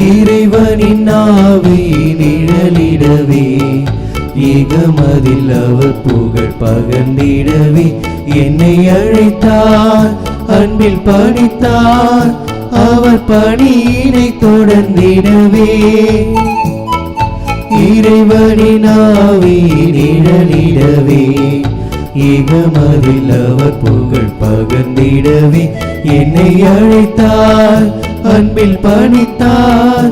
இறைவனின் ஆவி நிழலிடவே ஏகமதில் அவர் புகழ் பகர்ந்திடவே என்னை அழைத்தார், அன்பில் பணித்தார், அவர் பணியினை தொடர்ந்திடவே. இறைவனின் ஆவி நிழலிடவே ஏகமதில் அவர் புகழ் பகர்ந்திடவே என்னை அழைத்தார், அன்பில் பணித்தார்,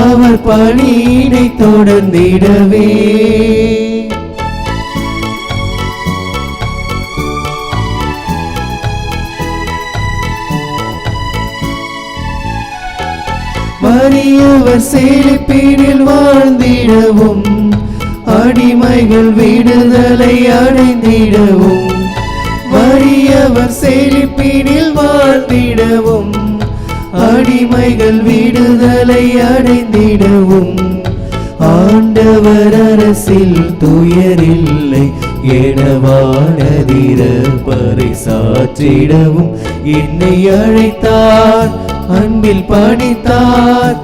அவர் பணியினை தொடர்ந்திடவே. வறியவர் செழிப்பினில் வாழ்ந்திடவும் அடிமைகள் விடுதலை அடைந்திடவும். வறியவர் செழிப்பினில் வாழ்ந்திடவும் அடிமைகள் விடுதலை அடைந்திடவும். ஆண்டவர் அரசில் துயரில்லை என வானதிர பறைசாற்றிடவும் என்னை அழைத்தார், அன்பில் பணித்தார்,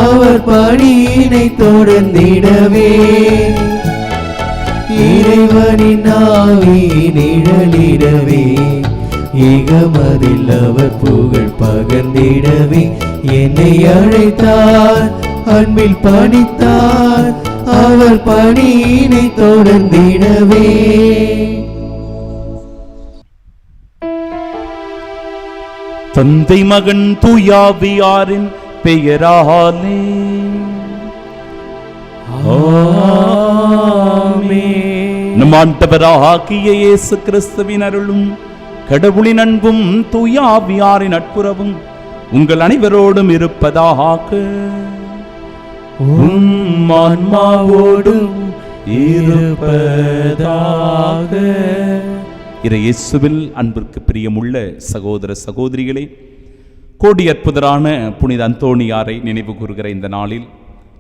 அவர் பணியினை தொடர்ந்திடவே. இறைவனின் ஆவி நிழலிடவே ஏகமதில் அவர் புகழ் பகர்ந்திடவே என்னை அழைத்தார், அன்பில் பணித்தார், அவர் பணியினை தொடர்ந்திடவே. தந்தை மகன் தூயாவியாரின் பெயராலே ஆமென். நம் ஆண்டவராகிய இயேசு கிறிஸ்துவின் அருளும் கடவுளின் அன்பும் தூயாவியாரின் நட்புறவும் உங்கள் அனைவரோடும் இருப்பதாக. ஆன்மாவோடும் இருப்பதாக. இயேசுவில் அன்பிற்கு பிரியமுள்ள சகோதர சகோதரிகளே, கோடி அற்புதரான புனித அந்தோணியாரை நினைவு கூறுகிற இந்த நாளில்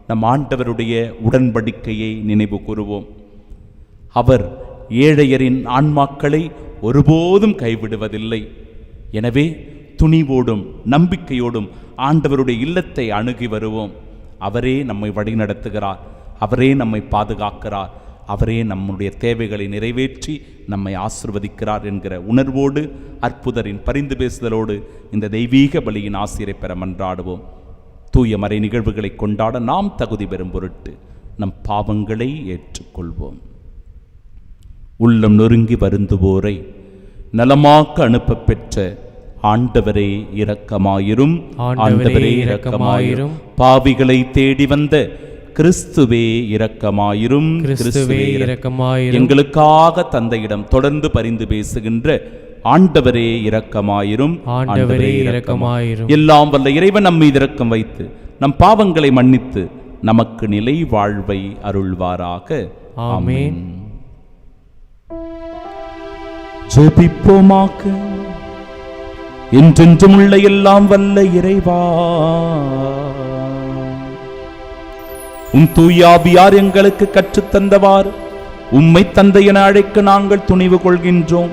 நம் ஆண்டவருடைய உடன்படிக்கையை நினைவு கூறுவோம். அவர் ஏழையரின் ஆன்மாக்களை ஒருபோதும் கைவிடுவதில்லை. எனவே துணிவோடும் நம்பிக்கையோடும் ஆண்டவருடைய இல்லத்தை அணுகி வருவோம். அவரே நம்மை வழிநடத்துகிறார், அவரே நம்மை பாதுகாக்கிறார், அவரே நம்முடைய தேவைகளை நிறைவேற்றி நம்மை ஆசிர்வதிக்கிறார் என்கிற உணர்வோடு அற்புதரின் பரிந்து பேசுதலோடு இந்த தெய்வீக பலியின் ஆசிரை பெற மன்றாடுவோம். தூய மறை நிகழ்வுகளை கொண்டாட நாம் தகுதி பெறும் பொருட்டு நம் பாவங்களை ஏற்றுக்கொள்வோம். உள்ளம் நொறுங்கி வருந்துவோரை நலமாக்க அனுப்ப பெற்ற ஆண்டவரே இரக்கமாயிரும், ஆண்டவரே இரக்கமாயிரும். பாவிகளை தேடி வந்த கிறிஸ்துவே இரக்கமாயிரும், கிறிஸ்துவே இரக்கமாயிரும். எங்களுக்காக தந்தையிடம் தொடர்ந்து பரிந்து பேசுகின்ற ஆண்டவரே இரக்கமாயிரும், ஆண்டவரே இரக்கமாயிரும். எல்லாம் வல்ல இறைவன் நம் மீது இரக்கம் வைத்து நம் பாவங்களை மன்னித்து நமக்கு நிலை வாழ்வை அருள்வாராக. ஆமென். ஜெபிப்போமாக. என்றென்றும் உள்ள எல்லாம் வல்ல இறைவா, உம் தூயாவியார் எங்களுக்கு கற்றுத்தந்தவாறு உம்மை தந்தை என அழைக்க நாங்கள் துணிவு கொள்கின்றோம்.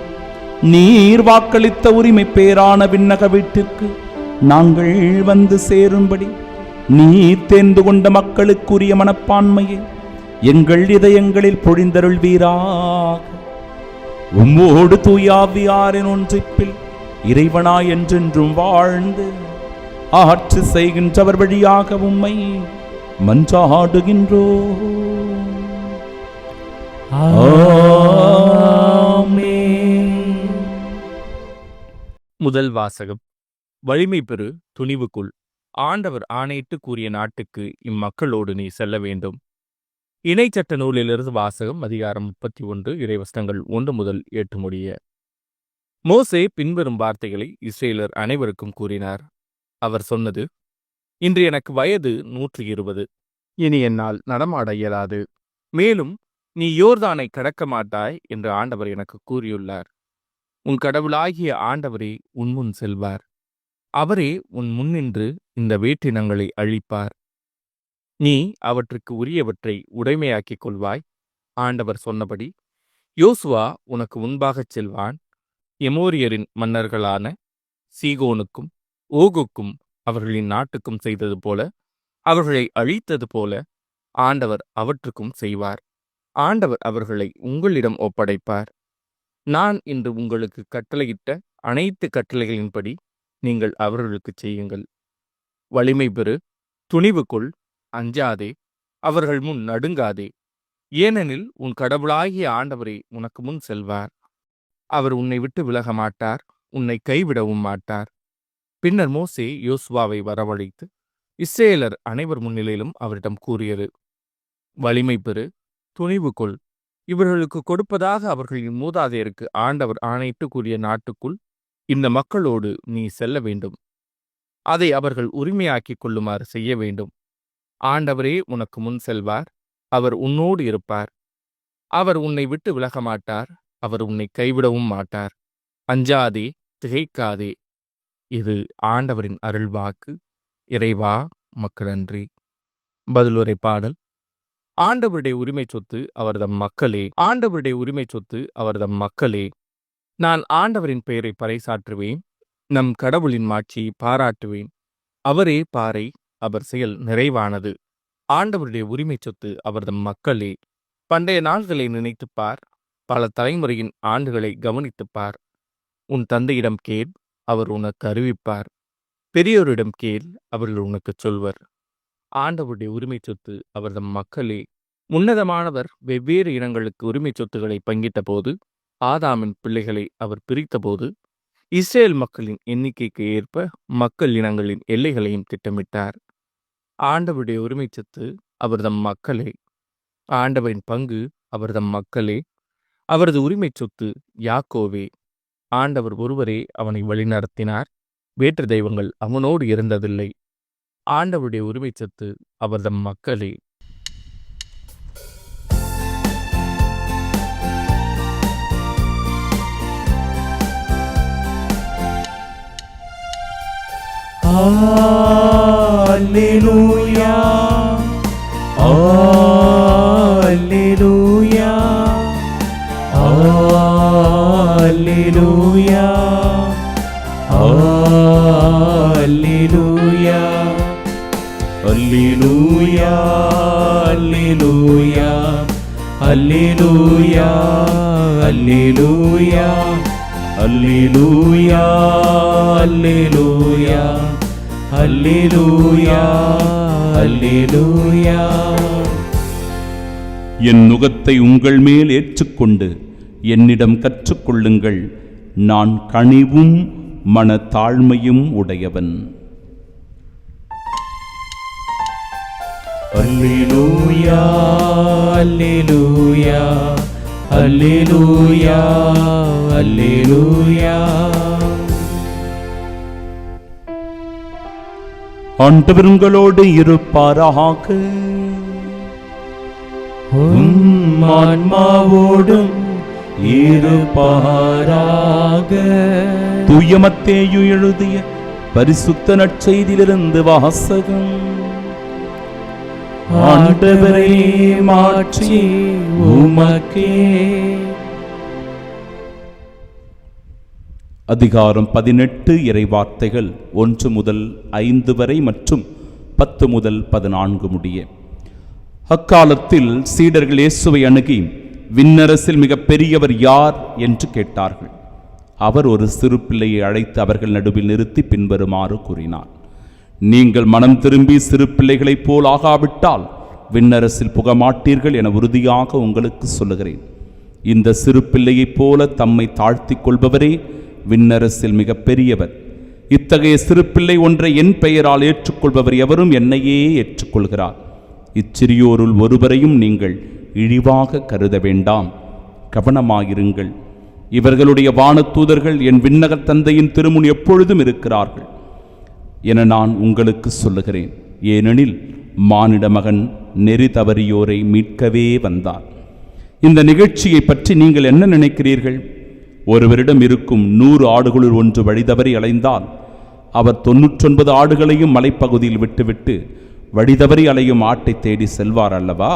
நீர் வாக்களித்த உரிமை பேரான விண்ணக வீட்டிற்கு நாங்கள் வந்து சேரும்படி நீர் தேர்ந்து கொண்ட மக்களுக்குரிய மனப்பான்மையை எங்கள் இதயங்களில் பொழிந்தருள்வீராக. உம்மோடு தூயாவியாரின் ஒன்றிப்பில் இறைவனாய் என்றென்றும் வாழ்ந்து ஆட்சி செய்கின்றவர் வழியாக உம்மை மன்றாடுகின்றோம். முதல் வாசகம். வலிமை பெறு, துணிவு கொள். ஆண்டவர் ஆணையிட்டு கூறிய நாட்டுக்கு இம்மக்களோடு நீ செல்ல வேண்டும். இணைச்சட்ட நூலிலிருந்து வாசகம். அதிகாரம் 31, இறைவசனங்கள் 1 முதல் 8 முடிய. மோசே பின்வரும் வார்த்தைகளை இஸ்ரேலர் அனைவருக்கும் கூறினார். அவர் சொன்னது: இன்று எனக்கு வயது 120. இனி என்னால் நடமாட இயலாது. மேலும் நீ யோர்தானை கடக்க மாட்டாய் என்று ஆண்டவர் எனக்கு கூறியுள்ளார். உன் கடவுளாகிய ஆண்டவரே உன்முன் செல்வார். அவரே உன் முன்னின்று இந்த வேற்றினங்களை அழிப்பார். நீ அவற்றுக்கு உரியவற்றை உடைமையாக்கிக் கொள்வாய். ஆண்டவர் சொன்னபடி யோசுவா உனக்கு முன்பாகச் செல்வான். எமோரியரின் மன்னர்களான சீகோனுக்கும் ஓகுக்கும் அவர்களின் நாட்டுக்கும் செய்தது போல அவர்களை அழித்தது போல ஆண்டவர் அவற்றுக்கும் செய்வார். ஆண்டவர் அவர்களை உங்களிடம் ஒப்படைப்பார். நான் இன்று உங்களுக்கு கட்டளையிட்ட அனைத்து கட்டளைகளின்படி நீங்கள் அவர்களுக்கு செய்யுங்கள். வலிமை பெறு, துணிவு கொள், அஞ்சாதே, அவர்கள் முன் நடுங்காதே. ஏனெனில் உன் கடவுளாகிய ஆண்டவரே உனக்கு முன் செல்வார். அவர் உன்னை விட்டு விலக மாட்டார், உன்னை கைவிடவும் மாட்டார். பின்னர் மோசே யோசுவாவை வரவழைத்து இஸ்ரேலர் அனைவர் முன்னிலையிலும் அவரிடம் கூறியது: வலிமை பெறு, துணிவு கொள். இவர்களுக்கு கொடுப்பதாக அவர்களின் மூதாதையருக்கு ஆண்டவர் ஆணையிட்டு கூறிய நாட்டுக்குள் இந்த மக்களோடு நீ செல்ல வேண்டும். அதை அவர்கள் உரிமையாக்கிக் கொள்ளுமாறு செய்ய வேண்டும். ஆண்டவரே உனக்கு முன் செல்வார். அவர் உன்னோடு இருப்பார். அவர் உன்னை விட்டு விலக மாட்டார். அவர் உன்னை கைவிடவும் மாட்டார். அஞ்சாதே, திகைக்காதே. இது ஆண்டவரின் அருள்வாக்கு. இறைவா மக்கள் நன்றி. பதிலுரை பாடல். ஆண்டவருடைய உரிமை சொத்து அவர்தம் மக்களே, ஆண்டவருடைய உரிமை சொத்து அவர்தம் மக்களே. நான் ஆண்டவரின் பெயரை பறைசாற்றுவேன், நம் கடவுளின் மாட்சியை பாராட்டுவேன். அவரே பாறை, அவர் செயல் நிறைவானது. ஆண்டவருடைய உரிமை சொத்து அவர்தம் மக்களே. பண்டைய நாள்களை நினைத்துப்பார், பல தலைமுறையின் ஆண்டுகளை கவனித்துப்பார். உன் தந்தையிடம் கேள், அவர் உனக்கு அறிவிப்பார். பெரியோரிடம் கேள், அவர்கள் உனக்கு சொல்வர். ஆண்டவருடைய உரிமை சொத்து அவர்தம் மக்களே. உன்னதமானவர் வெவ்வேறு இனங்களுக்கு உரிமை சொத்துக்களை பங்கிட்ட போது, ஆதாமின் பிள்ளைகளை அவர் பிரித்தபோது, இஸ்ரேல் மக்களின் எண்ணிக்கைக்கு ஏற்ப மக்கள் இனங்களின் எல்லைகளையும் திட்டமிட்டார். ஆண்டவருடைய உரிமை சொத்து அவர்தம் மக்களே. ஆண்டவரின் பங்கு அவர்தம் மக்களே. அவரது உரிமை சொத்து யாக்கோவே. ஆண்டவர் ஒருவரே அவனை வழிநடத்தினார். வேற்று தெய்வங்கள் அவனோடு இருந்ததில்லை. ஆண்டவருடைய உரிமை சொத்து அவர்தம் மக்களே. அல்லேலூயா, அல்லேலூயா, அல்லேலூயா, அல்லேலூயா, அல்லேலூயா, அல்லேலூயா, அல்லேலூயா, அல்லேலூயா, அல்லேலூயா, அல்லேலூயா, அல்லேலூயா, அல்லேலூயா. என் நுகத்தை உங்கள் மேல் ஏற்றுக்கொண்டு என்னிடம் கற்றுக்கொள்ளுங்கள். நான் கனிவும் மனத்தாழ்மையும் உடையவன். அல்லேலூயா, அல்லேலூயா, அல்லேலூயா, அல்லேலூயா. ஆண்டவர் உங்களோடு இருப்பாராக. உம் ஆன்மாவோடும் இருப்பாராக. தூய மத்தேயு எழுதிய பரிசுத்த நற்செய்தியிலிருந்து வாசகம். ஆண்டவரே மாட்சி உமக்கே. அதிகாரம் 18 இறைவார்த்தைகள் 1 முதல் 5 வரை மற்றும் 10 முதல் 14 முடிய. அக்காலத்தில் சீடர்கள் இயேசுவை அணுகி, விண்ணரசில் மிக பெரியவர் யார் என்று கேட்டார்கள். அவர் ஒரு சிறு பிள்ளையை அழைத்து அவர்கள் நடுவில் நிறுத்தி பின்வருமாறு கூறினார்: நீங்கள் மனம் திரும்பி சிறு பிள்ளைகளைப் போல் ஆகாவிட்டால் விண்ணரசில் புகமாட்டீர்கள் என உறுதியாக உங்களுக்கு சொல்லுகிறேன். இந்த சிறு பிள்ளையைப் போல தம்மை தாழ்த்திக் கொள்பவரே விண்ணரசில் மிக பெரியவர். இத்தகைய சிறு பிள்ளை ஒன்றை என் பெயரால் ஏற்றுக்கொள்பவர் எவரும் என்னையே ஏற்றுக்கொள்கிறார். இச்சிறியோருள் ஒருவரையும் நீங்கள் இழிவாக கருத வேண்டாம். கவனமாயிருங்கள். இவர்களுடைய வானதூதர்கள் என் விண்ணக தந்தையின் திருமுன் எப்பொழுதும் இருக்கிறார்கள் என நான் உங்களுக்கு சொல்லுகிறேன். ஏனெனில் மானிட மகன் நெறி தவறியோரை மீட்கவே வந்தார். இந்த நிகழ்ச்சியை பற்றி நீங்கள் என்ன நினைக்கிறீர்கள்? ஒருவரிடம் இருக்கும் 100 ஆடுகளுள் ஒன்று வழிதவறி அலைந்தால் அவர் 99 ஆடுகளையும் மலைப்பகுதியில் விட்டுவிட்டு வழிதவறி அலையும் ஆட்டை தேடி செல்வார் அல்லவா?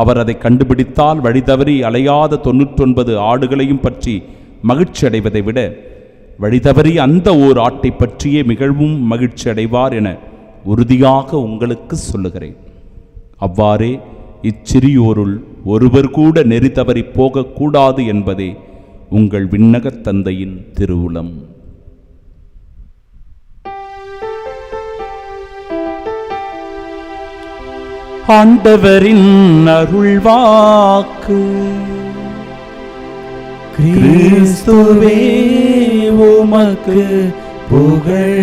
அவர் அதை கண்டுபிடித்தால் வழிதவறி அலையாத 99 ஆடுகளையும் பற்றி மகிழ்ச்சி அடைவதை விட வழிதவறி அந்த ஓர் ஆட்டை பற்றியே மிகவும் மகிழ்ச்சி அடைவார் என உறுதியாக உங்களுக்கு சொல்லுகிறேன். அவ்வாறே இச்சிறியோருள் ஒருவர் கூட நெறி தவறி போகக்கூடாது என்பதே உங்கள் விண்ணகத் தந்தையின் திருவுளம். ஆண்டவரின் அருள்வாக்கு. கிறிஸ்துவே உமக்கு புகழ்.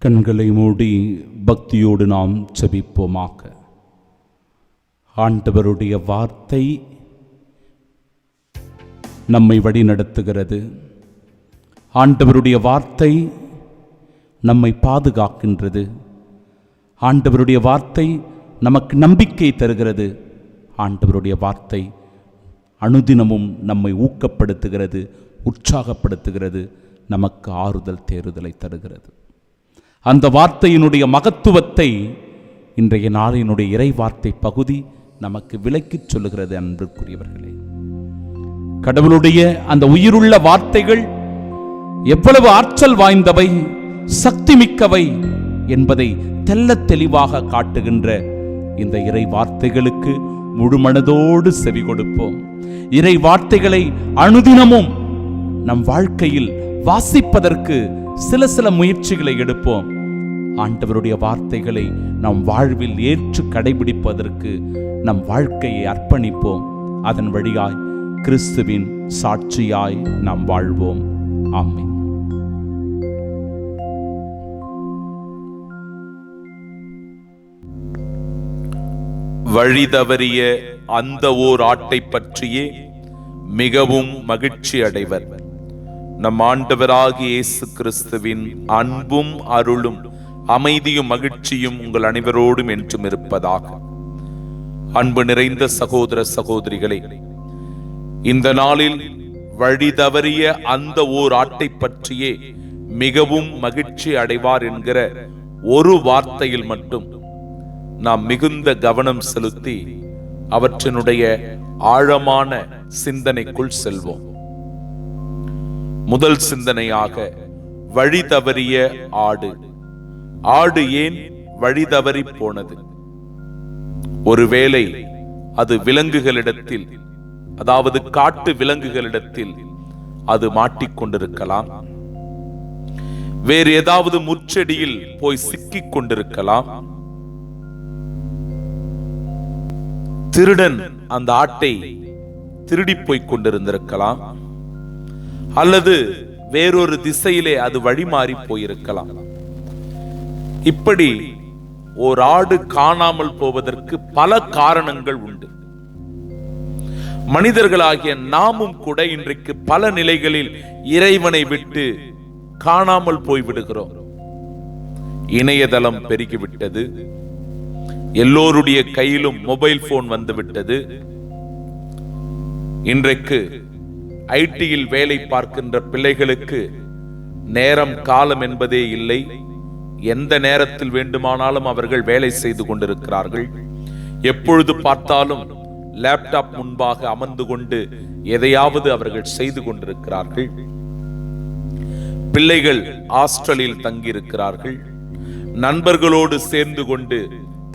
கண்களை மூடி பக்தியோடு நாம் ஜெபிப்போமாக. ஆண்டவருடைய வார்த்தை நம்மை வழிநடத்துகிறது. ஆண்டவருடைய வார்த்தை நம்மை பாதுகாக்கின்றது. ஆண்டவருடைய வார்த்தை நமக்கு நம்பிக்கை தருகிறது. ஆண்டவருடைய வார்த்தை அனுதினமும் நம்மை ஊக்கப்படுத்துகிறது, உற்சாகப்படுத்துகிறது, நமக்கு ஆறுதல் தேறுதலை தருகிறது. அந்த வார்த்தையினுடைய மகத்துவத்தை இன்றைய நாளினுடைய இறை வார்த்தை பகுதி நமக்கு விளக்கிச் சொல்லுகிறது. அன்பிற்குரியவர்களே, கடவுளுடைய அந்த உயிருள்ள வார்த்தைகள் எவ்வளவு ஆற்றல் வாய்ந்தவை, சக்தி மிக்கவை என்பதை தெள்ளத் தெளிவாக காட்டுகின்ற இந்த இறை வார்த்தைகளுக்கு முழுமனதோடு செவி கொடுப்போம். இறை வார்த்தைகளை அனுதினமும் நம் வாழ்க்கையில் வாசிப்பதற்கு சில முயற்சிகளை எடுப்போம். ஆண்டவருடைய வார்த்தைகளை நம் வாழ்வில் ஏற்று கடைபிடிப்பதற்கு நம் வாழ்க்கையை அர்ப்பணிப்போம். அதன் வழியாய் கிறிஸ்துவின் சாட்சியாய் நாம் வாழ்வோம். ஆமென். வழிதவறிய அந்த ஓர் ஆட்டை பற்றியே மிகவும் மகிழ்ச்சி அடைவர். நம் ஆண்டவராகிய இயேசு கிறிஸ்துவின் அன்பும் அருளும் அமைதியும் மகிழ்ச்சியும் உங்கள் அனைவரோடும் என்றும் இருப்பதாக. அன்பு நிறைந்த சகோதர சகோதரிகளே, இந்த நாளில் வழிதவறிய அந்த ஓர் ஆட்டை பற்றியே மிகவும் மகிழ்ச்சி அடைவார் என்கிற ஒரு வார்த்தையில் மட்டும் நாம் மிகுந்த கவனம் செலுத்தி அவற்றினுடைய ஆழமான சிந்தனைக்குள் செல்வோம். முதல் சிந்தனையாக, வழி தவறிய ஆடு. ஆடு ஏன் வழி தவறி போனது? ஒருவேளை அது விலங்குகளிடத்தில், அதாவது காட்டு விலங்குகளிடத்தில் அது மாட்டிக்கொண்டிருக்கலாம். வேறு ஏதாவது முச்செடியில் போய் சிக்கிக் கொண்டிருக்கலாம். திருடன் அந்த ஆட்டை திருடி போய் கொண்டிருந்திருக்கலாம். அல்லது வேறொரு திசையிலே அது வழிமாறி போயிருக்கலாம். இப்படி ஒரு ஆடு காணாமல் போவதற்கு பல காரணங்கள் உண்டு. மனிதர்களாகிய நாமும் கூட இன்றைக்கு பல நிலைகளில் இறைவனை விட்டு காணாமல் போய்விடுகிறோம். இணையதளம் பெருகிவிட்டது. எல்லோருடைய கையிலும் மொபைல் போன் வந்துவிட்டது. இன்றைக்கு ஐடியில் வேலை பார்க்கின்ற பிள்ளைகளுக்கு நேரம் காலம் என்பதே இல்லை. எந்த நேரத்தில் வேண்டுமானாலும் அவர்கள் வேலை செய்து கொண்டிருக்கிறார்கள். எப்பொழுது பார்த்தாலும் லேப்டாப் முன்பாக அமர்ந்து கொண்டு எதையாவது அவர்கள் செய்து கொண்டிருக்கிறார்கள். பிள்ளைகள் ஹாஸ்டலில் தங்கியிருக்கிறார்கள். நண்பர்களோடு சேர்ந்து கொண்டு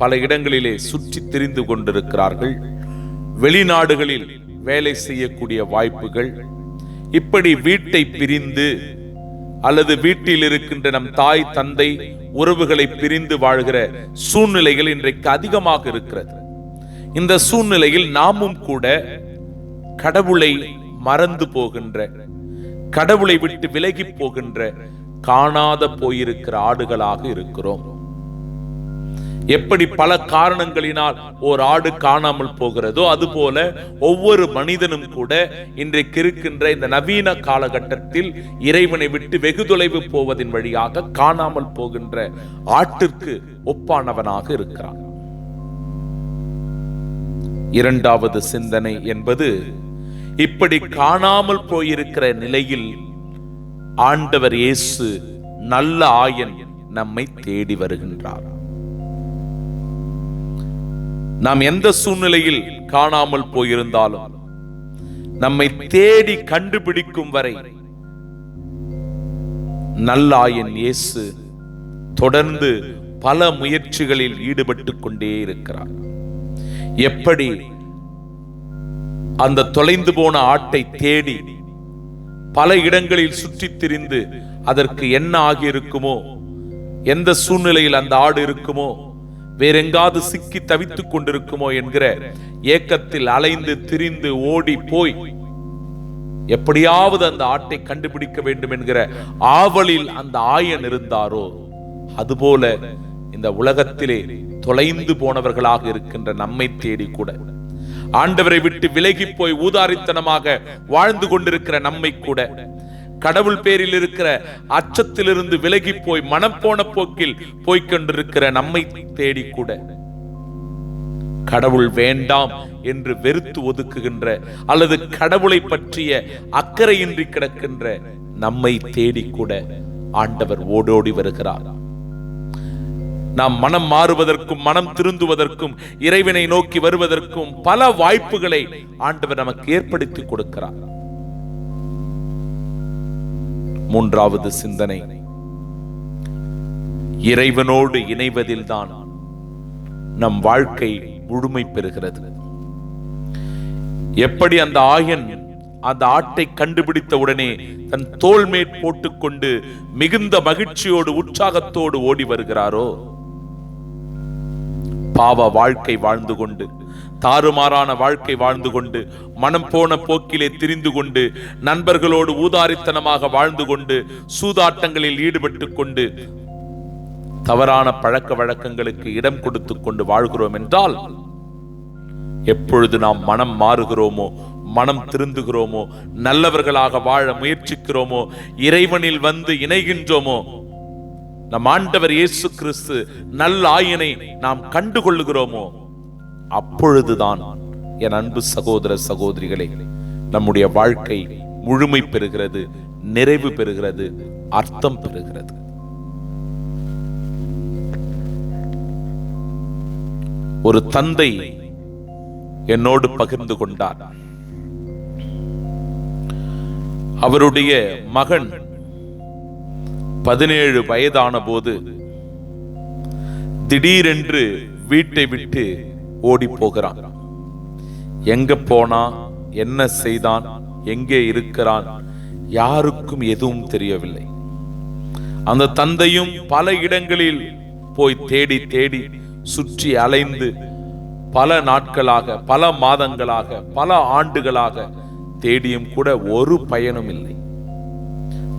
பல இடங்களிலே சுற்றி திரிந்து கொண்டிருக்கிறார்கள். வெளிநாடுகளில் வேலை செய்யக்கூடிய வாய்ப்புகள். இப்படி வீட்டை பிரிந்து அல்லது வீட்டில் இருக்கின்ற நம் தாய் தந்தை உறவுகளை பிரிந்து வாழ்கிற சூழ்நிலைகள் இன்றைக்கு அதிகமாக இருக்கிறது. இந்த சூழ்நிலையில் நாமும் கூட கடவுளை மறந்து போகின்ற, கடவுளை விட்டு விலகி போகின்ற, காணாத போயிருக்கிற ஆடுகளாக இருக்கிறோம். எப்படி பல காரணங்களினால் ஒரு ஆடு காணாமல் போகிறதோ அதுபோல ஒவ்வொரு மனிதனும் கூட இன்றைக்கு இருக்கின்ற இந்த நவீன காலகட்டத்தில் இறைவனை விட்டு வெகு தொலைவு போவதின் வழியாக காணாமல் போகின்ற ஆட்டிற்கு ஒப்பானவனாக இருக்கிறான். இரண்டாவது சிந்தனை என்பது, இப்படி காணாமல் போயிருக்கிற நிலையில் ஆண்டவர் இயேசு நல்ல ஆயன் நம்மை தேடி வருகின்றார். நாம் எந்த சூழ்நிலையில் காணாமல் போயிருந்தாலும் நம்மை தேடி கண்டுபிடிக்கும் வரை நல்லாயன் இயேசு தொடர்ந்து பல முயற்சிகளில் ஈடுபட்டு கொண்டே இருக்கிறார். எப்படி அந்த தொலைந்து போன ஆட்டை தேடி பல இடங்களில் சுற்றித் திரிந்து அதற்கு என்ன ஆகியிருக்குமோ, எந்த சூழ்நிலையில் அந்த ஆடு இருக்குமோ, வேறெங்காவது சிக்கி தவித்துக் கொண்டிருக்குமோ என்கிற ஏக்கத்தில் அலைந்து திரிந்து ஓடி போய் எப்படியாவது அந்த ஆட்டை கண்டுபிடிக்க வேண்டும் என்கிற ஆவலில் அந்த ஆயன் இருந்தாரோ, அதுபோல இந்த உலகத்திலே தொலைந்து போனவர்களாக இருக்கின்ற நம்மை தேடி கூட, ஆண்டவரை விட்டு விலகி போய் ஊதாரித்தனமாக வாழ்ந்து கொண்டிருக்கிற நம்மை கூட, கடவுள் பேரில் இருக்கிற அச்சத்திலிருந்து விலகி போய் மனம் போன போக்கில் போய்கொண்டிருக்கிற நம்மை தேடி கூட, கடவுள் வேண்டாம் என்று வெறுத்து ஒதுக்குகின்ற அல்லது கடவுளை பற்றிய அக்கறையின்றி கிடக்கின்ற நம்மை தேடி கூட ஆண்டவர் ஓடோடி வருகிறார். நாம் மனம் மாறுவதற்கும் மனம் திருந்துவதற்கும் இறைவனை நோக்கி வருவதற்கும் பல வாய்ப்புகளை ஆண்டவர் நமக்கு ஏற்படுத்தி கொடுக்கிறார். மூன்றாவது சிந்தனை, இறைவனோடு இணைவதில்தான் நம் வாழ்க்கை முழுமை பெறுகிறது. எப்படி அந்த ஆயன் அந்த ஆட்டை கண்டுபிடித்த உடனே தன் தோள் மேல் போட்டுக்கொண்டு மிகுந்த மகிழ்ச்சியோடு உற்சாகத்தோடு ஓடி வருகிறாரோ, பாவ வாழ்க்கை வாழ்ந்து கொண்டு, தாறுமாறான வாழ்க்கை வாழ்ந்து கொண்டு, மனம் போன போக்கிலே திரிந்து கொண்டு, நண்பர்களோடு ஊதாரித்தனமாக வாழ்ந்து கொண்டு, சூதாட்டங்களில் ஈடுபட்டு கொண்டு, தவறான பழக்க வழக்கங்களுக்கு இடம் கொடுத்து கொண்டு வாழ்கிறோம் என்றால், எப்பொழுது நாம் மனம் மாறுகிறோமோ, மனம் திருந்துகிறோமோ, நல்லவர்களாக வாழ முயற்சிக்கிறோமோ, இறைவனில் வந்து இணைகின்றோமோ, நம் ஆண்டவர் இயேசு கிறிஸ்து நல்ல ஆயனை நாம் கண்டுகொள்ளுகிறோமோ, அப்பொழுதுதான் என் அன்பு சகோதர சகோதரிகளே, நம்முடைய வாழ்க்கை முழுமை பெறுகிறது, நிறைவு பெறுகிறது, அர்த்தம் பெறுகிறது. ஒரு தந்தை என்னோடு பகிர்ந்து கொண்டார். அவருடைய மகன் 17 வயதான போது திடீரென்று வீட்டை விட்டு ஓடி போகிறான். எங்க போனா, என்ன செய்தான், எங்கே இருக்கிறான், யாருக்கும் எதுவும் தெரியவில்லை. அந்த தந்தையும் பல இடங்களில் போய் தேடி தேடி சுற்றி அலைந்து பல நாட்களாக, பல மாதங்களாக, பல ஆண்டுகளாக தேடியும் கூட ஒரு பயனும் இல்லை.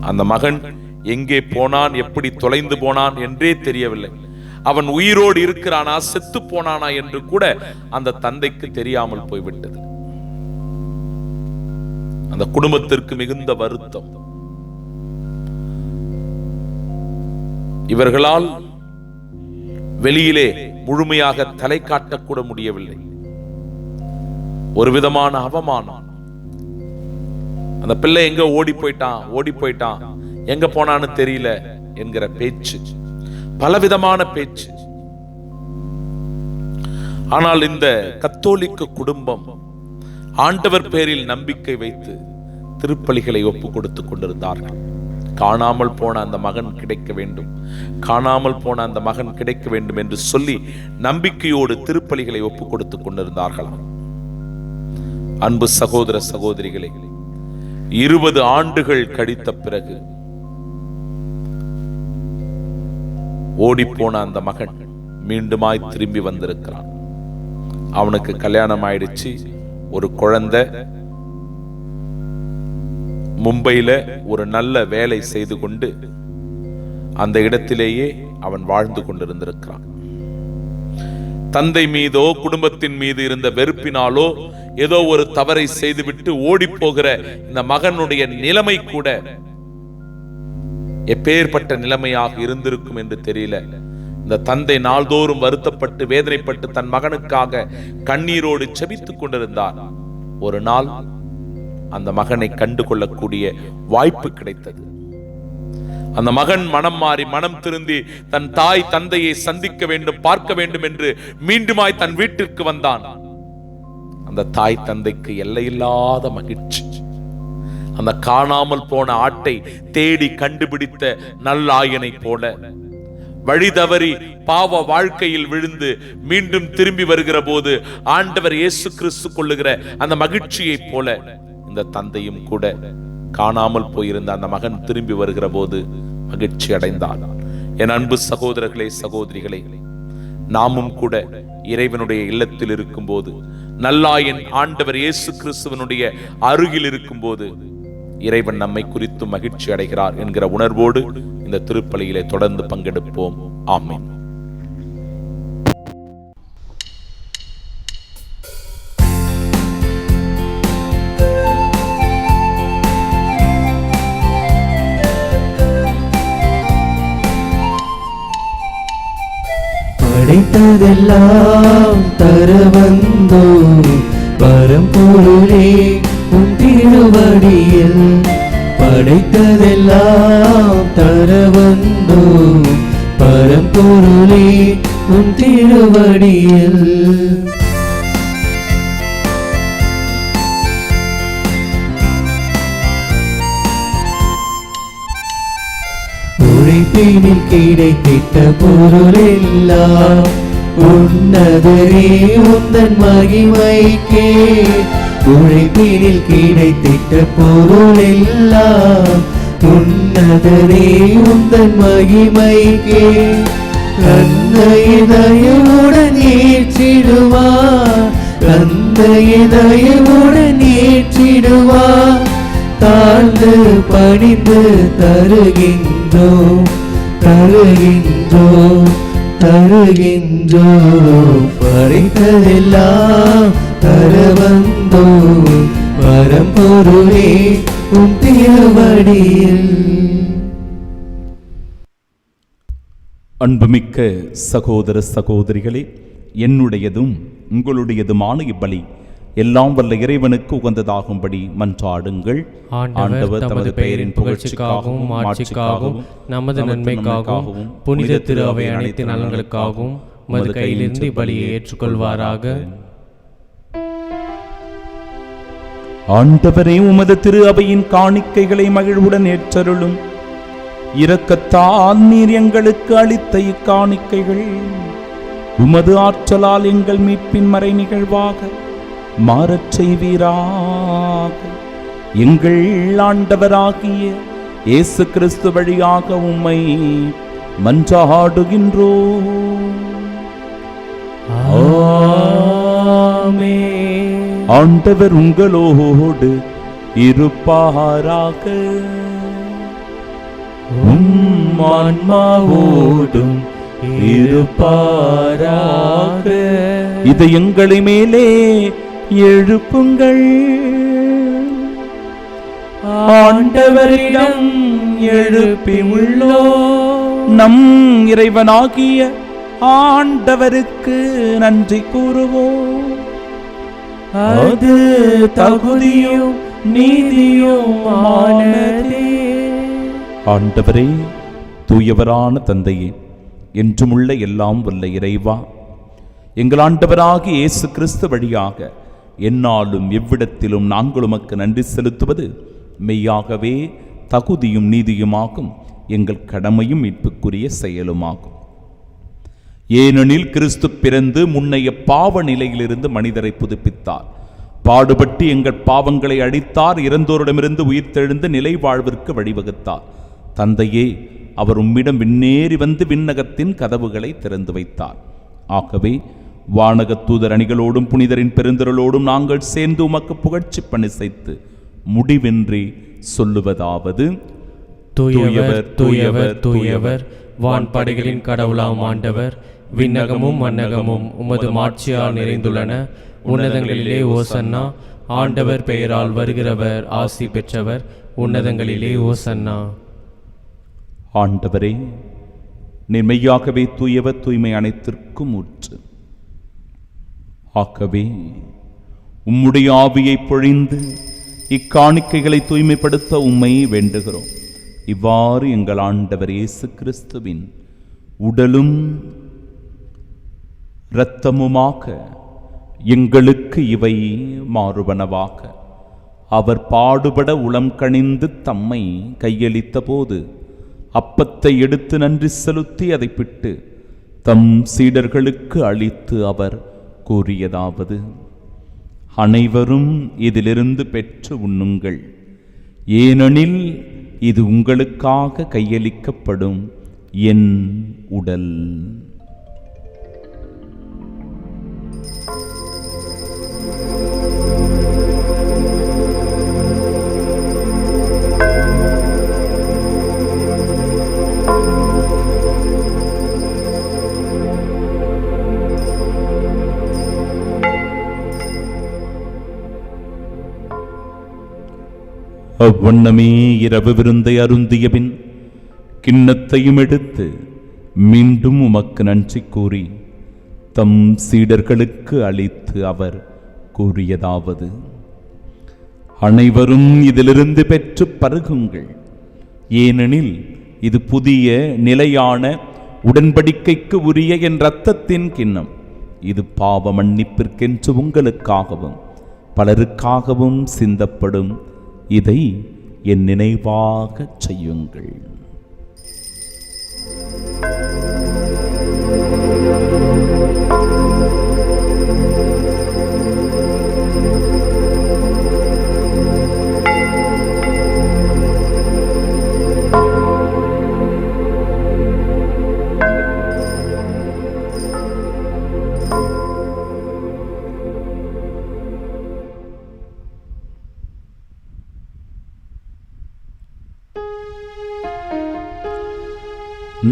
அந்த மகன் எங்கே போனான், எப்படி தொலைந்து போனான் என்றே தெரியவில்லை. அவன் உயிரோடு இருக்கிறானா, செத்து போனானா என்று கூட அந்த தந்தைக்கு தெரியாமல் போய்விட்டது. அந்த குடும்பத்திற்கு மிகுந்த வருத்தம். இவர்களால் வெளியிலே முழுமையாக தலை காட்டக்கூட முடியவில்லை. ஒரு விதமான அவமானம். அந்த பிள்ளை எங்க ஓடி போயிட்டான், எங்க போனான்னு தெரியல என்கிற பேச்சு, பலவிதமான பேச்சு. ஆனால் இந்த கத்தோலிக்க குடும்பம் ஆண்டவர் பேரில் நம்பிக்கை வைத்து திருப்பலிகளை ஒப்பு கொடுத்து கொண்டிருந்தார்கள். காணாமல் போன அந்த மகன் கிடைக்க வேண்டும், காணாமல் போன அந்த மகன் கிடைக்க வேண்டும் என்று சொல்லி நம்பிக்கையோடு திருப்பலிகளை ஒப்பு கொடுத்து கொண்டிருந்தார்களாம். அன்பு சகோதர சகோதரிகளே, 20 ஆண்டுகள் கழித்த பிறகு ஓடிப்போன அந்த மகன் மீண்டுமாய் திரும்பி வந்திருக்கிறான். அவனுக்கு கல்யாணம் ஆயிடுச்சு, ஒரு குழந்தை, மும்பையில ஒரு நல்ல வேலை செய்து கொண்டு அந்த இடத்திலேயே அவன் வாழ்ந்து கொண்டிருந்திருக்கிறான். தந்தை மீதோ குடும்பத்தின் மீது இருந்த வெறுப்பினாலோ ஏதோ ஒரு தவறை செய்துவிட்டு ஓடி போகிற இந்த மகனுடைய நிலைமை கூட எப்பேற்பட்ட நிலைமையாக இருந்திருக்கும் என்று தெரியல. இந்த தந்தை நாள்தோறும் வருத்தப்பட்டு வேதனைப்பட்டு தன் மகனுக்காக கண்ணீரோடு செபித்துக் கொண்டிருந்தார். ஒரு நாள் அந்த மகனை கண்டு கொள்ளக்கூடிய வாய்ப்பு கிடைத்தது. அந்த மகன் மனம் மாறி மனம் திருந்தி தன் தாய் தந்தையை சந்திக்க வேண்டும், பார்க்க வேண்டும் என்று மீண்டுமாய் தன் வீட்டிற்கு வந்தான். அந்த தாய் தந்தைக்கு எல்லையில்லாத மகிழ்ச்சி. அந்த காணாமல் போன ஆட்டை தேடி கண்டுபிடித்த நல்லாயனை போல, வழி தவறி பாவ வாழ்க்கையில் விழுந்து மீண்டும் திரும்பி வருகிற போது ஆண்டவர் இயேசு கிறிஸ்து கொள்ளுகிற அந்த மகிழ்ச்சியை போல இந்த தந்தையும் கூட காணாமல் போயிருந்த அந்த மகன் திரும்பி வருகிற போது மகிழ்ச்சி அடைந்தார். என் அன்பு சகோதரர்களே, சகோதரிகளே, நாமும் கூட இறைவனுடைய இல்லத்தில் இருக்கும் போது, நல்லாயன் ஆண்டவர் இயேசு கிறிஸ்துவனுடைய அருகில் இருக்கும் போது இறைவன் நம்மை குறித்து மகிழ்ச்சி அடைகிறார் என்கிற உணர்வோடு இந்த திருப்பலியிலே தொடர்ந்து பங்கெடுப்போம். ஆமென். படைத்ததெல்லாம் தர வந்தோம் பரம்பொருளே உம் திருவடியில், படைத்ததெல்லாம் தர வந்தோம் பரம்பொருளே உம் திருவடியில். உழைப்பினில் கிடைத்திட்ட பொருளெல்லாம் உன்னதரே உந்தன் மகிமைக்கே, உழைப்பினில் கிடைத்திட்ட பொருளெல்லாம் உன்னதரே உந்தன் மகிமைக்கே. தந்தையை தயவுடன் ஏற்றிடுவார், தந்தையை தயவுடன் ஏற்றிடுவார். தாழ்ந்து பணிந்து தருகின்றோம் தருகின்றோம் தருகின்றோம். படைத்ததெல்லாம் தர வந்தோம் பரம்பொருளே உம் திருவடியில். அன்புமிக்க சகோதர சகோதரிகளே, என்னுடையதும் உங்களுடையதுமான இப்பலி எல்லாம் வல்ல இறைவனுக்கு உகந்ததாகும்படி மன்றாடுங்கள். ஆண்டவர் தமது பெயரின் புகழ்ச்சிக்காகவும் ஆட்சிக்காகவும் நமது நன்மைக்காகவும் புனித திரு அவை அனைத்து நலன்களுக்காகவும் உமது கையிலிருந்து பலியை ஏற்றுக்கொள்வாராக. ஆண்டவரே, உமது திரு அவையின் காணிக்கைகளை மகிழ்வுடன் ஏற்றருளும். இரக்கத்தால் நீர் எங்களுக்கு அளித்த இக்காணிக்கைகள் உமது ஆற்றலால் எங்கள் மீட்பின் மறை நிகழ்வாக மாறச் செய்வீராக. எங்கள் ஆண்டவராகிய இயேசு கிறிஸ்து வழியாக உம்மை மன்றாடுகின்றோம். ஆமென். ஆண்டவர் உங்களோடு இருப்பாராக. உம் ஆன்மாவோடும் இருப்பாராக. இதயங்களை மேலே எழுப்புங்கள். ஆண்டவரிடம் எழுப்பி உள்ளோம். நம் இறைவனாகிய ஆண்டவருக்கு நன்றி கூறுவோம். அது தகுதியும் நீதியுமானதே. ஆண்டவரே, தூயவரான தந்தையே, என்றுமுள்ள எல்லாம் வல்ல இறைவா, எங்கள் ஆண்டவராகிய இயேசு கிறிஸ்து வழியாக எந்நாளும் எவ்விடத்திலும் நாங்கள் உமக்கு நன்றி செலுத்துவது மெய்யாகவே தகுதியும் நீதியுமாகும், எங்கள் கடமையும் மீட்புக்குரிய செயலுமாகும். ஏனெனில் கிறிஸ்து பிறந்து முன்னைய பாவ நிலையிலிருந்து மனிதரை புதுப்பித்தார், பாடுபட்டு எங்கள் பாவங்களை அழித்தார், இறந்தோரிடமிருந்து உயிர்த்தெழுந்து நிலை வாழ்விற்கு வழிவகுத்தார். தந்தையே, அவர் உம்மிடம் விண்ணேறி வந்து விண்ணகத்தின் கதவுகளை திறந்து வைத்தார். ஆகவே வானகத் தூதர் அணிகளோடும் புனிதரின் பெருந்திரளோடும் நாங்கள் சேர்ந்து உமக்கு புகழ்ச்சி பணிசைத்து முடிவின்றி சொல்லுவதாவது: தூயவர் தூயவர் தூயவர், வான்படைகளின் கடவுளாம் ஆண்டவர், விண்ணகமும் மன்னகமும் உமது மாட்சியால் நிறைந்துள்ளன. உன்னதங்களிலே ஓசன்னா. ஆண்டவர் பெயரால் வருகிறவர் ஆசி பெற்றவர். உன்னதங்களிலே ஓசன்னா. ஆண்டவரே, நீர் மெய்யாகவே தூயவர், தூய்மை அனைத்திற்கும் ஊற்று. ஆகவே உம்முடைய ஆவியை பொழிந்து இக்காணிக்கைகளை தூய்மைப்படுத்த உம்மை வேண்டுகிறோம். இவ்வாறு எங்கள் ஆண்டவர் இயேசு கிறிஸ்துவின் உடலும் இரத்தமுமாக எங்களுக்கு இவை மாறுவனவாக. அவர் பாடுபட உளம் கனிந்து தம்மை கையளித்த போது அப்பத்தை எடுத்து நன்றி செலுத்தி அதை பிட்டு தம் சீடர்களுக்கு அளித்து அவர் கூறியதாவது: அனைவரும் இதிலிருந்து பெற்று உண்ணுங்கள், ஏனெனில் இது உங்களுக்காக கையளிக்கப்படும் என் உடல். அவ்வண்ணமே இரவு விருந்தை அருந்திய பின் கிண்ணத்தையும் எடுத்து மீண்டும் உமக்கு நன்றி கூறி தம் சீடர்களுக்கு அளித்து அவர் கூறியதாவது: அனைவரும் இதிலிருந்து பெற்று பருகுங்கள், ஏனெனில் இது புதிய நிலையான உடன்படிக்கைக்கு உரிய என் இரத்தத்தின் கிண்ணம். இது பாவ மன்னிப்பிற்கென்று உங்களுக்காகவும் பலருக்காகவும் சிந்தப்படும். இதை என் நினைவாக செய்யுங்கள்.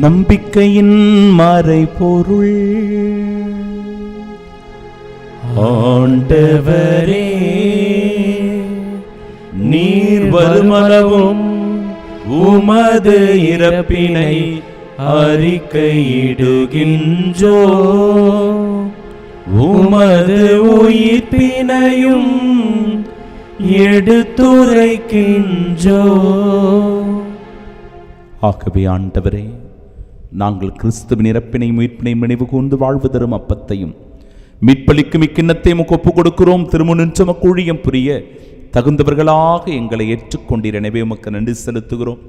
நம்பிக்கையின் மறைபொருள். ஆண்டவரே, நீர் வருமளவும் உமது இறப்பினை அறிக்கையிடுகின்றோ, உமது உயிர்ப்பினையும் எடுத்துரைக்கின்றோ. ஆகவே ஆண்டவரே, நாங்கள் கிறிஸ்துவின் இறப்பினை மீட்பினை நினைவு கூர்ந்து வாழ்வு தரும் அப்பத்தையும் மீட்பளிக்கும் இக்கிண்ணத்தையும் ஒப்புக் கொடுக்கிறோம். திருமுனின்று ஊழியம் புரிய தகுந்தவர்களாக எங்களை ஏற்றுக்கொண்டீர். எனவே உமக்கு நன்றி செலுத்துகிறோம்.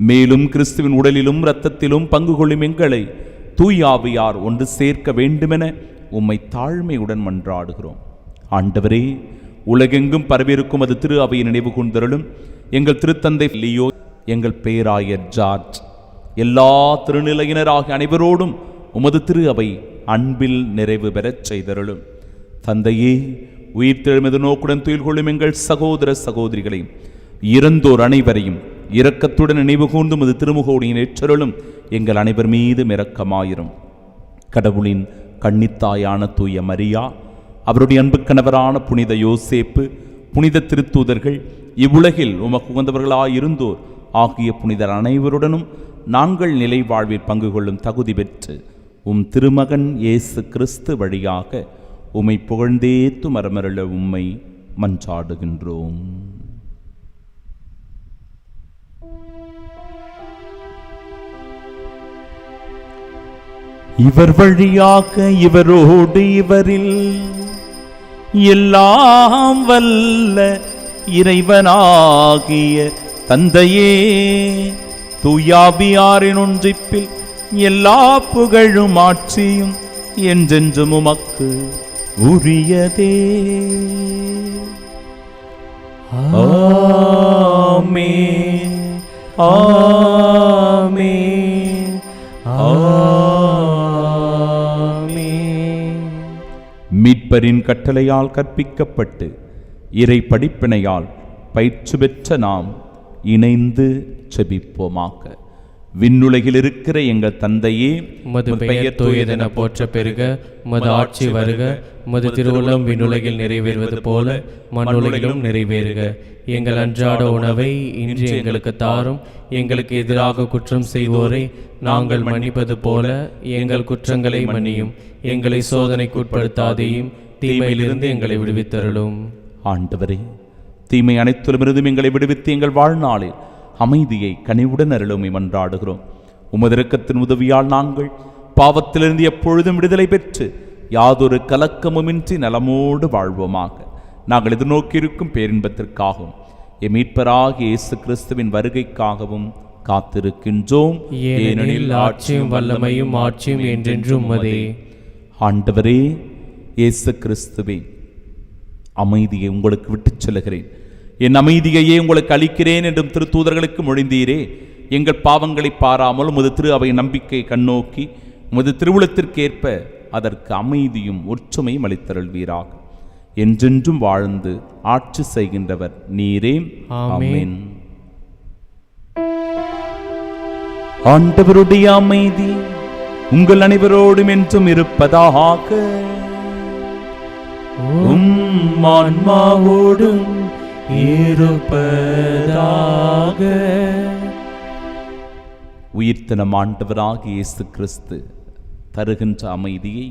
மேலும் கிறிஸ்துவின் உடலிலும் இரத்தத்திலும் பங்கு கொள்ளும் எங்களை தூயாவியார் ஒன்று சேர்க்க வேண்டுமென உம்மை தாழ்மையுடன் மன்றாடுகிறோம். ஆண்டவரே, உலகெங்கும் பரவியிருக்கும் அது திரு அவையை நினைவு கூர்ந்தருளும். எங்கள் திருத்தந்தை லியோ, எங்கள் பேராயர் ஜார்ஜ், எல்லா திருநிலையினராகிய அனைவரோடும் உமது திரு அவை அன்பில் நிறைவு பெறச் செய்தருளும். தந்தையே, உயிர்த்தெழுமது நோக்குடன் துயில் கொள்ளும் எங்கள் சகோதர சகோதரிகளையும் இறந்தோர் அனைவரையும் இரக்கத்துடன் நினைவு கூர்ந்து உமது திருமுகோடியின் ஏற்றருளும். எங்கள் அனைவர் மீதும் இரக்கமாயிரும். கடவுளின் கன்னித்தாயான தூய மரியா, அவருடைய அன்பு கணவரான புனித யோசேப்பு, புனித திருத்தூதர்கள், இவ்வுலகில் உமக்கு உகந்தவர்களாயிருந்தோர் ஆகிய புனிதர் அனைவருடனும் நாங்கள் நிலை வாழ்வில் பங்கு கொள்ளும் தகுதி பெற்று உம் திருமகன் இயேசு கிறிஸ்து வழியாக உம்மை புகழ்ந்தேத்து மரமருள உம்மை மன்றாடுகின்றோம். இவர் வழியாக இவரோடு இவரில் எல்லாம் வல்ல இறைவனாகிய தந்தையே, தூயாவியாரின் ஒன்றிப்பில் எல்லா புகழும் ஆட்சியும் என்றென்றும் உமக்கு உரியதே. ஆமென், ஆமென், ஆமென். மீட்பரின் கட்டளையால் கற்பிக்கப்பட்டு இறை படிப்பினையால் பயிற்சி பெற்ற நாம் இணைந்து செபிப்போமாக. விண்ணுலகில் இருக்கிற எங்கள் தந்தையே, உமது பெயர் தூயதென போற்ற பெருக, உமது ஆட்சி வருக, உமது திருவுளம் விண்ணுலகில் நிறைவேறுவது போல மண்ணுலகிலும் நிறைவேறுக. எங்கள் அன்றாட உணவை இன்று எங்களுக்கு தாரும். எங்களுக்கு எதிராக குற்றம் செய்வோரை நாங்கள் மன்னிப்பது போல எங்கள் குற்றங்களை மன்னியும். எங்களை சோதனைக்குட்படுத்தாதேயும், தீமையிலிருந்து எங்களை விடுவித்தருளும். ஆண்டவரே, தீமை அனைத்திலுமிருந்தும் எங்களை விடுவித்து எங்கள் வாழ்நாளில் அமைதியை கனிவுடன் அருளுமை மன்றாடுகிறோம். உமது இரக்கத்தின் உதவியால் நாங்கள் பாவத்திலிருந்து எப்பொழுதும் விடுதலை பெற்று யாதொரு கலக்கமுமின்றி நலமோடு வாழ்வோமாக. நாங்கள் எதிர்நோக்கியிருக்கும் பேரின்பத்திற்காகவும் எம் மீட்பராகிய இயேசு கிறிஸ்துவின் வருகைக்காகவும் காத்திருக்கின்றோம். ஏனெனில் ஆட்சியும் வல்லமையும் ஆட்சியும் என்றென்றும் உமதே. ஆண்டவரே இயேசு கிறிஸ்துவே, அமைதியை உங்களுக்கு விட்டுச் செல்கிறேன், என் அமைதியையே உங்களுக்கு அளிக்கிறேன் என்றும் திருத்தூதர்களுக்கு மொழிந்தீரே. எங்கள் பாவங்களை பாராமல் உமது திரு அவை நம்பிக்கை கண்ணோக்கி உமது திருவுளத்திற்கேற்ப அதற்கு அமைதியும் ஒற்றுமையும் அளித்தருள்வீராக. என்றென்றும் வாழ்ந்து ஆட்சி செய்கின்றவர் நீரே. ஆமென். ஆண்டவருடைய அமைதி உங்கள் அனைவரோடும் என்றும் இருப்பதாக. ஆன்மாவோடும் இருப்பதாக. உயிர்த்தனம் ஆண்டவராக இயேசு கிறிஸ்து தருகின்ற அமைதியை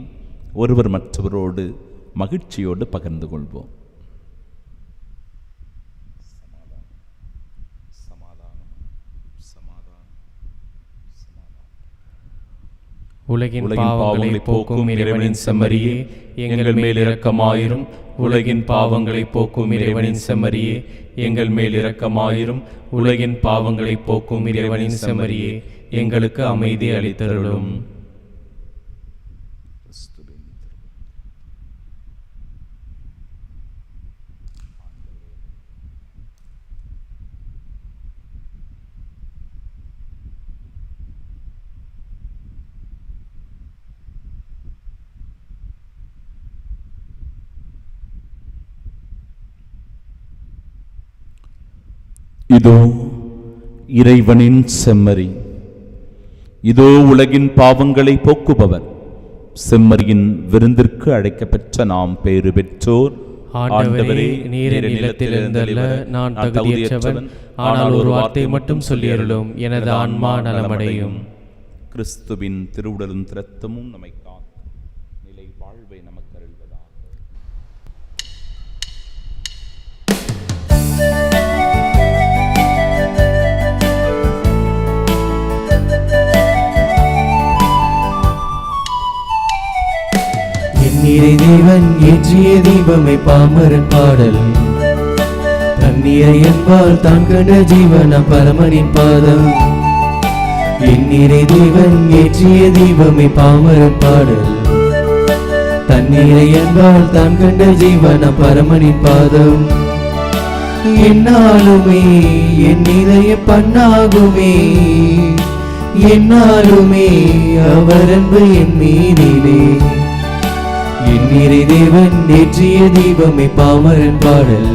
ஒருவர் மற்றவரோடு மகிழ்ச்சியோடு பகிர்ந்து கொள்வோம். உலகின் பாவங்களை போக்கும் இறைவனின் செம்மறியே, எங்கள் மேல் இரக்கமாயிரும். உலகின் பாவங்களை போக்கும் இறைவனின் செம்மறியே, எங்கள் மேல் இரக்கமாயிரும். உலகின் பாவங்களை போக்கும் இறைவனின் செம்மறியே, எங்களுக்கு அமைதி அளித்தருளும். இதோ இறைவனின் செம்மறி, இதோ உலகின் பாவங்களை போக்குபவர். செம்மறியின் விருந்திற்கு அழைக்கப்பெற்ற நாம் பேறு பெற்றோர். ஆண்டவரே, நீர் என் இல்லத்தில் இருந்தல்ல, நான் தகுதியற்றவன். ஆனால் ஒரு வார்த்தை மட்டும் சொல்லியருளும், எனது ஆன்மா நலமடையும். கிறிஸ்துவின் திருவுடலும் இரத்தமும் நம்மை காக்க நிலை வாழ்வை நமக்கு அருள்வதாக. நீரை தேவன் ஏற்றிய தீபமை பாமரன் பாடல். தண்ணீரை என்பால் தான் கண்ட ஜீவன பரமனின் பாதம். எண்ணீரை தேவன் ஏற்றிய தீபமை பாமரன் பாடல். தண்ணீரை என்பால் தான் கண்ட ஜீவன பரமனின் பாதம். என்னாலுமே என் இதய பண்ணாகுமே, என்னாலுமே அவர் அன்பு என் மீதிலே. எண்ணீரை தேவன் ஏற்றிய தீபமை பாமரன் பாடல்.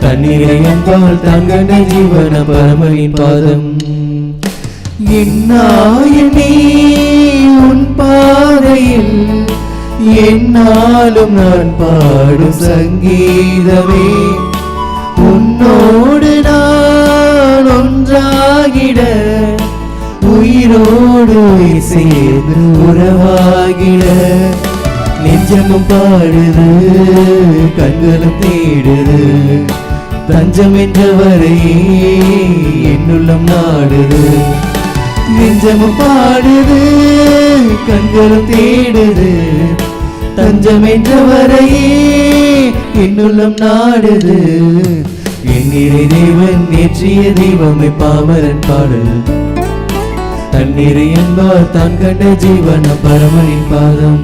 தண்ணீரை என்பால் தாங்கண்ட ஜீவன பரமனின் பாதம். என்னாயனே உன் பாதையில் என்னாலும் நான் பாடும் சங்கீதமே. உன்னோடு நான் ஒன்றாகிட, உயிரோடு சேர்ந்து உறவாகிட. நெஞ்சமும் பாடுது, கண்களும் தேடுது, தஞ்சம் என்றவரை என்னுள்ளம் நாடுது. நெஞ்சமும் பாடுது, கண்களும் தேடுது, தஞ்சம் என்றவரை என்னுள்ளம் நாடுது. எண்ணீரை தேவன் ஏற்றிய தீபமை பாமரன் பாடல். தண்ணீரை என்பால் தான் கண்ட ஜீவன பரமனின் பாதம்.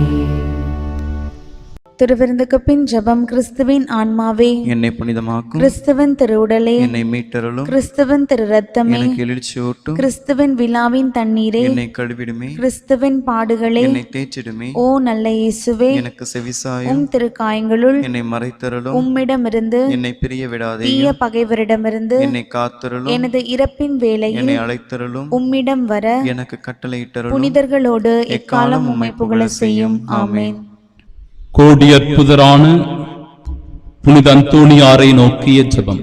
திருவிருந்துக்கு பின் ஜெபம். கிறிஸ்துவின் ஆன்மாவே என்னை புனிதமாக்கும், கிறிஸ்துவின் திருவுடலே என்னை மீட்டருளும், கிறிஸ்துவின் திரு ரத்தமே எனக்கு எழுச்சியூட்டும், கிறிஸ்துவின் விழாவின் தண்ணீரே என்னை கழுவிடுமே, கிறிஸ்துவின் பாடுகளே என்னை தேய்ச்சிடுமே. ஓ நல்ல இயேசுவே, எனக்கு செவிசாயும், உம் திருக்காயங்களுள் என்னை மறைத்தருளும், உம்மிடமிருந்து என்னை பிரிய விடாதே, தீய பகைவரிடமிருந்து என்னை காத்தருளும், எனது இறப்பின் வேளையில் என்னை அழைத்தருளும், உம்மிடம் வர எனக்கு கட்டளையிட்டருளும். புனிதர்களோடு எக்காலம் உம்மை புகழ செய்யும். ஆமென். கோடி அற்புதரான புனித அந்தோணியாரை நோக்கிய ஜெபம்.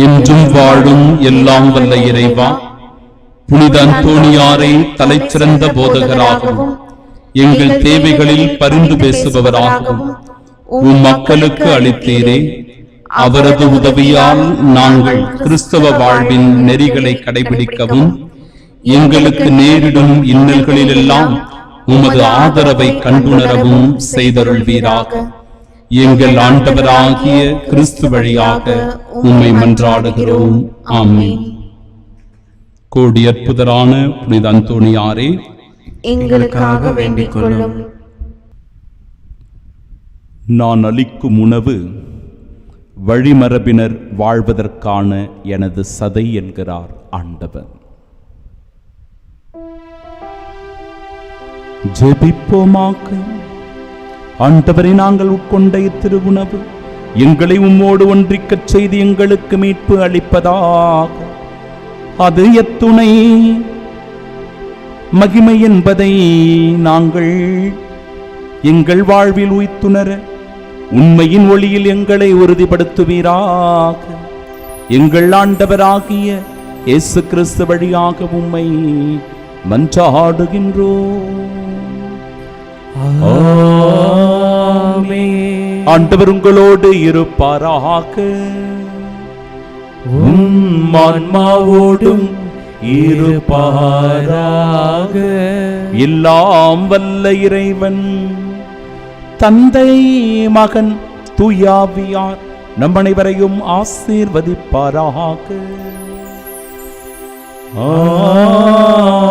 என்றும் வாழும் எல்லாம் வல்ல இறைவா, புனித அந்தோணியாரை தலைச்சிறந்த போதகராகவும் எங்கள் தேவைகளில் பரிந்து பேசுபவராகவும் உம் மக்களுக்கு அளித்தீரே. அவரது உதவியால் நாங்கள் கிறிஸ்தவ வாழ்வின் நெறிகளை கடைபிடிக்கவும் எங்களுக்கு நேரிடும் இன்னல்களிலெல்லாம் உமது ஆதரவை கண்டுணரவும் செய்தருள்வீராக. எங்கள் ஆண்டவராகிய கிறிஸ்து வழியாக உம்மை மன்றாடுகிறோம். ஆமென். கோடி அற்புதரான புனித அந்தோணியாரே, எங்களுக்காக வேண்டிக் கொள்ளும். நான் அளிக்கும் உணவு வழிமரபினர் வாழ்வதற்கான எனது சதை என்கிறார் ஆண்டவர். ஜெபிப்போமாக. ஆண்டவரை, நாங்கள் உட்கொண்ட இத்திருவுணவு எங்களை உம்மோடு ஒன்றிக்கச் செய்து எங்களுக்கு மீட்பு அளிப்பதாக. அது எத்துணை மகிமை என்பதை நாங்கள் எங்கள் வாழ்வில் உய்த்துணர உண்மையின் ஒளியில் எங்களை உறுதிப்படுத்துவீராக. எங்கள் ஆண்டவராகிய இயேசு கிறிஸ்து வழியாக உம்மை மன்றாடுகின்றோம். ஆண்டவர் உங்களோடு இருப்பாராக. உம் ஆன்மாவோடும் இருப்பாராக. எல்லாம் வல்ல இறைவன் தந்தை, மகன், தூயாவியார் நம் அனைவரையும் ஆசீர்வதிப்பாராக.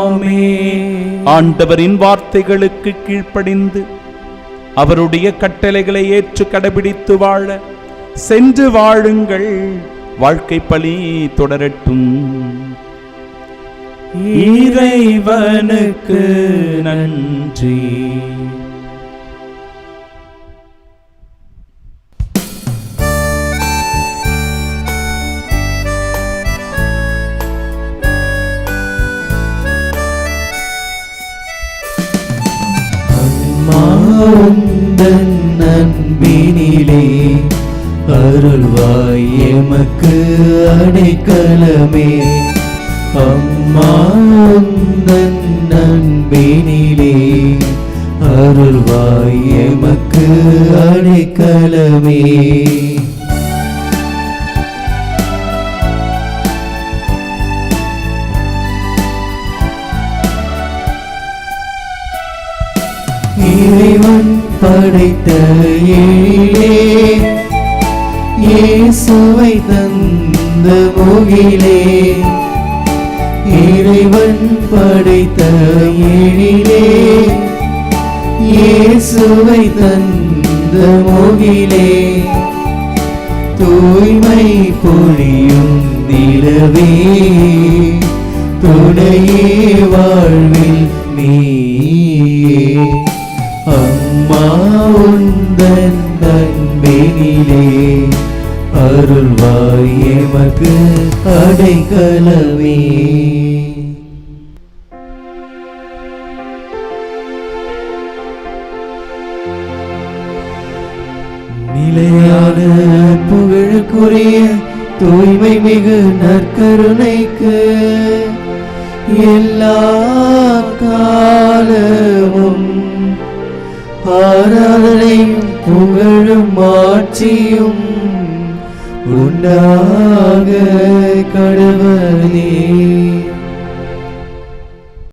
ஆமென். ஆண்டவரின் வார்த்தைகளுக்கு கீழ்ப்படிந்து அவருடைய கட்டளைகளை ஏற்று கடைபிடித்து வாழ சென்று வாழுங்கள். வாழ்க்கை பலி தொடரட்டும். இறைவனுக்கு நன்றி. உந்தன் அன்பினிலே அருள்வாய் எமக்கு அடைக்கலமே. அம்மா, உந்தன் அன்பினிலே அருள்வாய் எமக்கு அடைக்கலமே. இறைவன் படைத்த எழிலே இயேசுவை தந்த முகிலே. இறைவன் படைத்த எழிலே இயேசுவை தந்த முகிலே. தூய்மை பொழியும் நிலவே, துணையே வாழ்வில் நீயே. அம்மா, உந்தன் அன்பினிலே அருள்வாய் எமக்கு அடைக்கலமே. நிலையான புகழுக்குரிய தூய்மை மிகு நற்கருணைக்கு எல்லா காலமும் ஆராதனையும் புகழும் ஆட்சியும் உண்டாக கடவுளே.